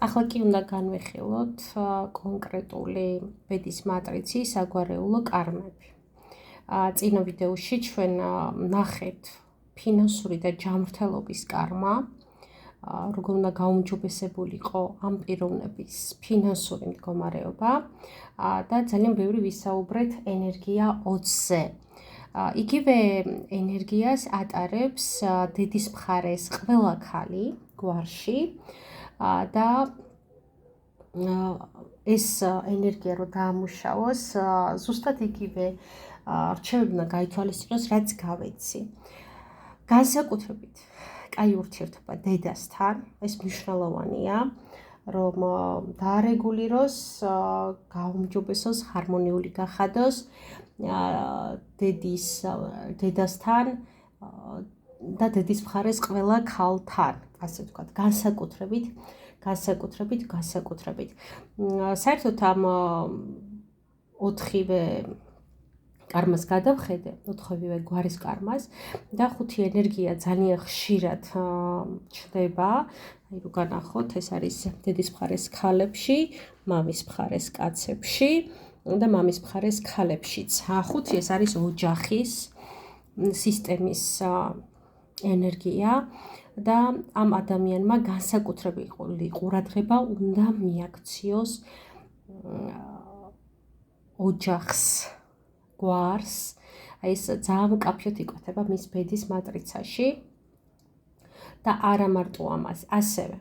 ახლა კი უნდა განვიხილოთ კონკრეტული ბედის მატრიცის საგვარეულო კარმები. წინა ვიდეოში ჩვენ ნახეთ ფინანსური და ჯანმრთელობის კარმა, როგორ უნდა გაუმჯობესებულიყო ამ პიროვნების ფინანსური მდგომარეობა და ძალიან ბევრი ვისაუბრეთ ენერგია 20-ზე. იგივე ენერგიას ატარებს დედის მხარეს ყველა ქალი გვარში და ეს ენერგია რო დაამუშავოს, ზუსტად იგივე რჩევები უნდა გაითვალისწინოს, რაც გავეცი. განსაკუთრებით კაი ურთიერთობა დედასთან, ეს მნიშვნელოვანია, რომ დაარეგულიროს, გაუმჯობესოს, ჰარმონიული გახადოს დედასთან და დედის მხარეს ყველა ქალთან, ასე ვთქვათ, განსაკუთრებით. საერთოდ ამ 4-ვე კარმას გადავხედე, 4-ვე გვარის კარმას და 5 ენერგია ძალიან ხშირად ჩნდება. აი რო განახოთ, ეს არის დედის მხარეს ქალებში, მამის მხარეს კაცებში და მამის მხარეს ქალებშიც. 5 ეს არის ოჯახის სისტემის ენერგია და ამ ადამიანმა განსაკუთრებული ყურადღება უნდა მიაქციოს ოჯახს, გვარს, აი ეს ძალიან მკაფიოდ იკვეთება მის ბედის მატრიცაში და არა მარტო ამას, ასევე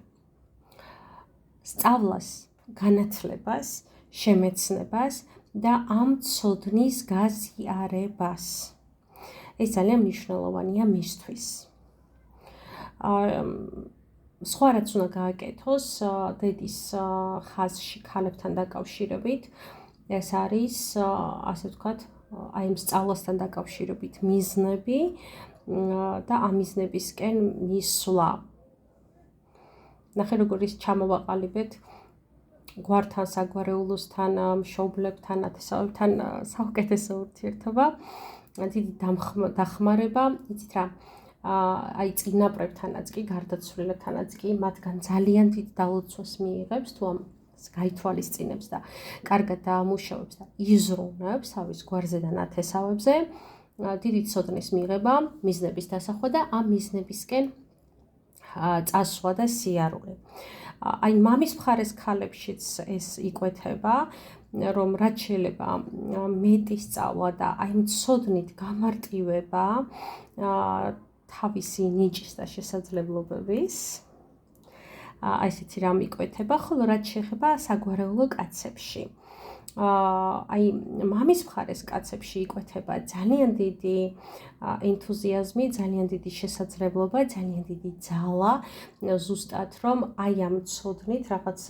სწავლას, განათლებას, შემეცნებას და ამ ცოდნის გაზიარებას. ეს ძალიან მნიშვნელოვანია მისთვის. სხვა რაც უნდა გააკეთოს დედის ხაზში ქალებთან დაკავშირებით, ეს არის, ასე ვთქვათ, აი ამ სწავლასთან დაკავშირებით მიზნები და ამ მიზნებისკენ მისვლა. ნახე როგორ ის ჩამოვაყალიბეთ გვართან, საგვარეულოსთან, მშობლებთან, ნათესავებთან საუკეთესო ურთიერთობა, დიდი დახმარება, იცით რა, აი წინაპრებთანაც კი, გარდაცვლილებთანაც კი, მათგან ძალიან დიდ დალოცვას მიიღებს თუ ამ გაითვალისწინებს და კარგად დაამუშავებს და იზრუნებს თავის გვარზე და ნათესავებზე, დიდი ცოდნის მიღება, მიზნების დასახვა და ამ მიზნებისკენ წასვლა და სიარული. აი მამის მხარეს ქალებშიც ეს იკვეთება, რომ რაც შეიძლება მეტი სწავლა და აი ცოდნით გამარტივება თავისი ნიჭის და შესაძლებლობების, აი ესეთი რამ იკვეთება, ხოლო რაც შეეხება საგვარეულო კაცებში. აი მამის მხარეს კაცებში იკვეთება ძალიან დიდი ენთუზიაზმი, ძალიან დიდი შესაძლებლობა, ძალიან დიდი ძალა, ზუსტად რომ აი ამ ცოდნით რაღაც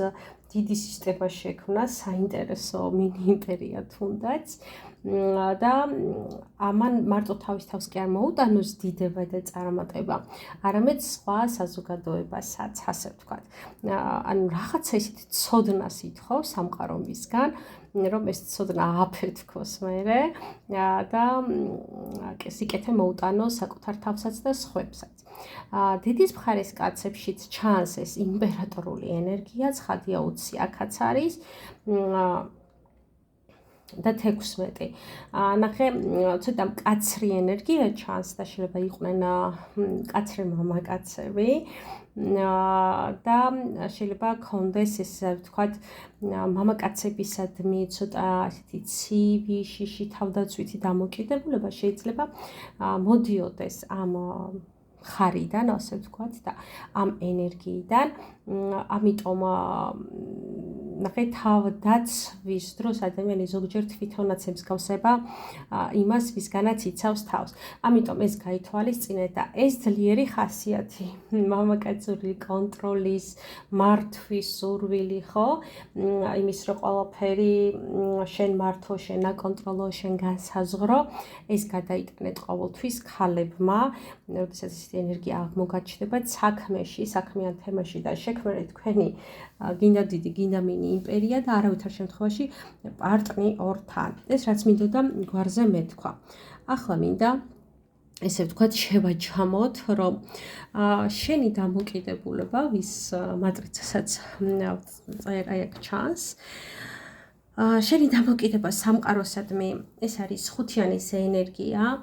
დიდი სისტემა შექმნა, საინტერესო მინი იმპერია თუნდაც და ამან მარტო თავის თავს კი არ მოუტანოს დიდება და წარმატება, არამედ სხვა საზოგადოებასაც, ასე ვთქვათ. ანუ რაღაცა ისეთი ცოდნას ითხოვს სამყარომისგან, რომ ეს ცოდნა აფეთქოს მერე და სიკეთე მოუტანოს საკუთარ თავსაც და სხვებსაც. დედის მხარეს კაცებშიც ჩანს ეს იმპერატორული ენერგია, ცხადია 20 აქაც არის და 16. ნახე, ცოტა მკაცრი ენერგია ჩანს და შეიძლება იყვნენ მკაცრი მამაკაცები და შეიძლება ქონდეს ეს, ვთქვათ, მამაკაცებისადმი ცოტა ასეთი ცივი, შიში, თავდაცვითი დამოკიდებულება შეიძლება მოდიოდეს ამ ხარიდან, ასე ვთქვათ, და ამ ენერგიიდან, ამიტომ ნახე თავდაცვის დროს ადამიანი ზოგჯერ თვითონაც ემსგავსება იმას, ვისგანაც იცავს თავს. ამიტომ ეს გაითვალისწინეთ და ეს ძლიერი ხასიათი, მამაკაცური კონტროლის, მართვის სურვილი, ხო? იმის რომ ყველაფერი შენ მართო, შენ აკონტროლო, შენ განსაზღვრო, ეს გადაიტანეთ ყოველთვის ქალებმა, როდესაც ეს ენერგია აღმოგაჩნდებათ საქმეში, საქმიან თემაში და შექმნით თქვენი გინდა დიდი, გინდა მინი იმპერია და არავითარ შემთხვევაში პარტნიორთან. ეს რაც მინდოდა გვარზე მეთქვა. ახლა მინდა ესე ვთქვათ, შევაჯამოთ, რომ შენი დამოკიდებულება, ვის მატრიცასაც აი აქ ჩანს, შენი დამოკიდება სამყაროსადმი, ეს არის ხუთიანის ენერგია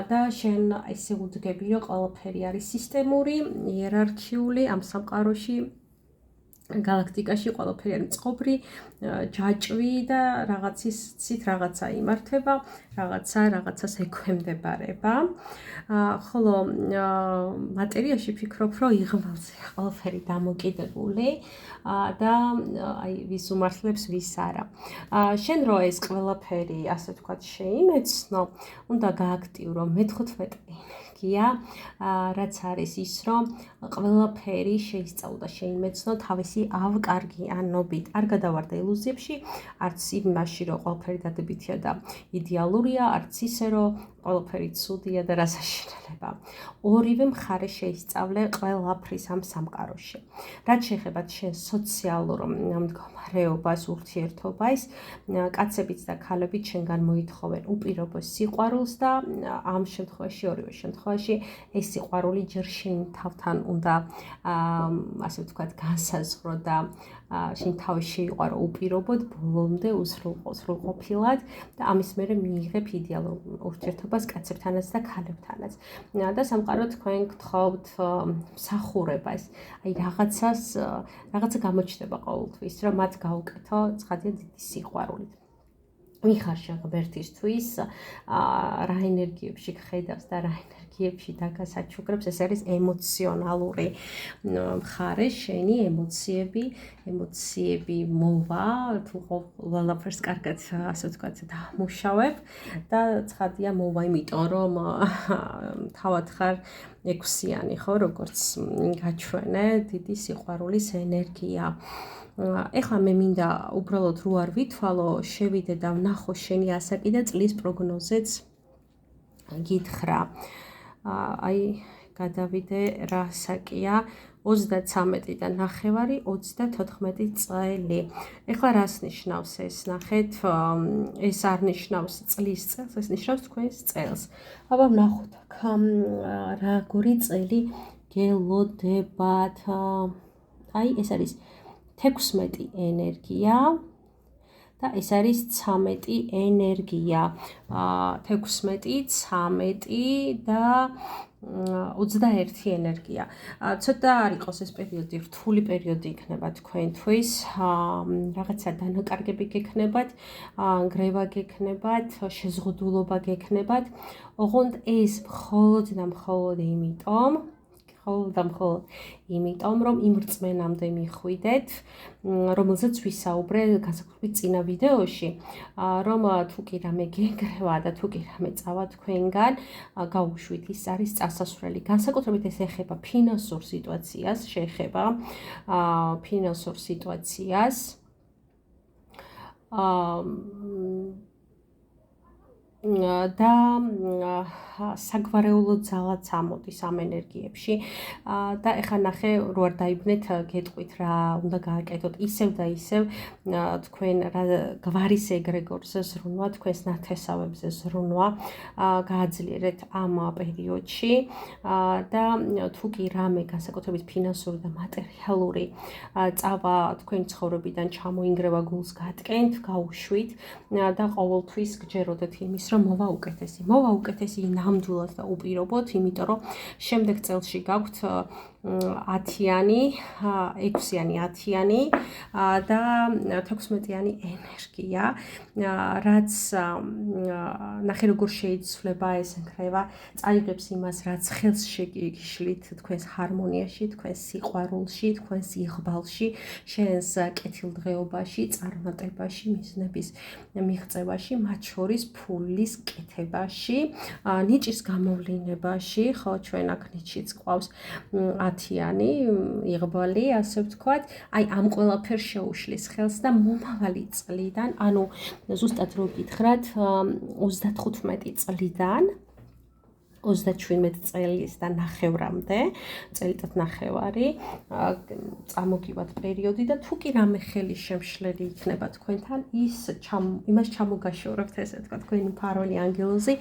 და შენ ესე უძგები, რომ ყველაფერი არის სისტემური, იერარქიული ამ სამყაროში, galaktikაში ყველაფერი არის წყობრი, ჯაჭვი და რაღაცის ცით რაღაცა იმართება, რაღაცას ექვემდებარება. ხოლო მატერიაში ფიქრობ, რომ იღბალზეა ყველაფერი დამოკიდებული და აი ვის უმართლებს, ვის არა. შენ რო ეს ყველაფერი, ასე ვთქვათ, შეიმეცნო, უნდა გააქტივრო მე-15 ენერგია, რაც არის ის, რომ ყველაფერი შეისწავლო და შეიმეცნო თავისი ავკარგიანობით. არ გადავარდა ილუზიებში, არც იმაში, რომ ყველაფერი დადებითია და იდეალურია, არც ისე, რომ ყველაფერი ცუდია და რასაშინელება. ორივე მხარე შეისწავლე ყველაფრის ამ სამყაროში. რაც შეეხება შენ სოციალურ მდგომარეობას, ურთიერთობას, კაცებიც და ქალებიც შენგან მოითხოვენ უპირობო სიყვარულს და ამ შემთხვევაში, ორივე შემთხვევაში, ეს სიყვარული ჯერ შენ თავთან უნდა ასე ვთქვათ, განსაზღვრო და შენ თავი შეიყვარო უპირობოდ, ბოლომდე უსრულყოფილად და ამის მერე მიიღებ იდეალურ ურთიერთობას კაცებთანაც და ქალებთანაც. და სამყარო თქვენ გთხოვთ მსახურებას. აი რაღაცა გამოჩნდება ყოველთვის, რომ მათ გაუკეთო ცხადია დიდი სიყვარულით. ვიხარ შენ ღმერთისთვის, რა ენერგიებში გხედავს და რა ენერგიებში დაგასაჩუქრებს, ეს არის ემოციონალური მხარე, შენი ემოციები მოვა, თუ ყველაფერს კარგად, ასე ვთქვათ, დამუშავებ და ცხადია მოვა, იმიტომ რომ თავად ხარ 6-იანი, ხო, როგორც გაჩვენე, დიდი სიყვარულის ენერგია. ეხლა მე მინდა უბრალოდ რო არ ვითვალო, შევიდე და ვნახო შენი ასაკი და წლის პროგნოზეც გითხრა. აი, გადავიდე რა ასაკია, 33.9 34 წელი. ეხლა რას ნიშნავს ეს? ნახეთ, ეს არ ნიშნავს წლის წელს, ეს ნიშნავს თქვენს წელს. აბა ვნახოთ აქ როგორი წელი გელოდებათ. აი, ეს არის 16 ენერგია და ეს არის 13 ენერგია. 16, 13 და 21 ენერგია. ცოტა არ იყოს ეს პერიოდი, რთული პერიოდი იქნება თქვენთვის. რაღაცა დანაკარგები გექნებათ, ნგრევა გექნებათ, შეზღუდულობა გექნებათ. ოღონდ ეს მხოლოდ და მხოლოდ იმიტომ, რომ იმ რწმენამდე მიხვიდეთ, რომელზეც ვისაუბრე განსაკუთრებით წინა ვიდეოში, რომ თუ კი რამე გენგრევა და თუ კი რამე წავა თქვენგან, გაუშვით, ის არის წასასვლელი. განსაკუთრებით ეს ეხება ფინანსურ სიტუაციას, შეეხება ფინანსურ სიტუაციას. და საგვარეულო ძალაც ამოდის ამ ენერგიებში და ეხლა ნახე რო არ დაიბნეთ გეტყვით რა უნდა გააკეთოთ ისევ და ისევ თქვენ გვარის ეგრეგორზე ზრუნვა, თქვენს ნათესავებზე ზრუნვა გააძლიერეთ ამ პერიოდში და თუ კი რამე განსაკუთრებით ფინანსური და მატერიალური წავა თქვენი ცხოვრებიდან ჩამოინგრევა, გულს გატკენთ, გაუშვით და ყოველთვის გჯეროდეთ იმის რომ მოვა უკეთესი ნამდვილად და უპირობოდ, იმიტომ რომ შემდეგ წელში გაქვთ 10-იანი, 6-იანი, 10-იანი და 16-იანი ენერგია, რაც ნახე როგორ შეიცვლება ეს ნგრევა, წაიღებს იმას, რაც ხელს შეგიშლით თქვენს ჰარმონიაში, თქვენს სიყვარულში, თქვენს იღბალში, შენს კეთილდღეობაში, წარმატებაში, მიზნების მიღწევაში, მათ შორის ფულის კეთებაში, ნიჭის გამოვლინებაში, ხო, ჩვენ აქ ნიჭიც ყავს 10-იანი იღბალი, ასე ვთქვათ, აი ამ ყველაფერს შეუშლის ხელს და მომავალი წლიდან, ანუ ზუსტად რო გითხრათ 35 წლიდან 37 წელის და ნახევრამდე, წელიწად ნახევარი, წამოგივათ პერიოდი და თუ კი რამე ხელი შემშლელი იქნება თქვენთან, იმას ჩამოგაშორებთ, ესე თქვა, თქვენი მფარველი ანგელოზი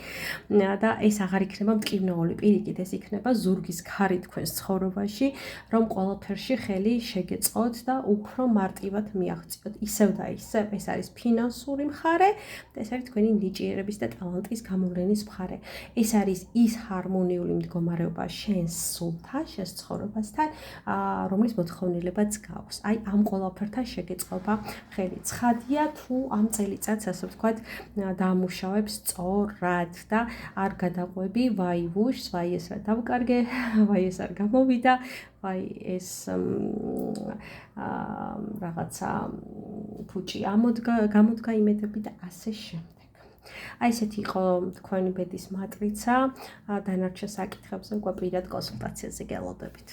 და ეს აღარ იქნება მტკივნეული, პირიქით, ეს იქნება ზურგის ქარი თქვენს ცხოვრებაში, რომ ყველაფერში ხელი შეგეწყოთ და უფრო მარტივად მიაღწიოთ. ისევ და ისევ, ეს არის ფინანსური მხარე და ეს არის თქვენი ნიჭიერების და ტალანტის გამოვლენის მხარე. ეს არის ის ჰარმონიული მდგომარეობა შენს სულთან, შენს ცხოვრებასთან, რომლის მოთხოვნილებაც გაქვს. აი ამ ყველაფერთან შეგეწყობა ხელი. ცხადია თუ ამ წელიწადს, ასე ვთქვათ, დაამუშავებ სწორად და არ გადაყვები ვაი ვუშს, ვაი ეს რა დავკარგე, ვაი ეს არ გამოვიდა, ვაი ეს რაღაცა ფუჭი გამოდგა იმედები და ასე შემდეგ. აი ესეთი იყო თქვენი ბედის მატრიცა. დანარჩენ საკითხებზე უკვე პირად კონსულტაციაზე გელოდებით.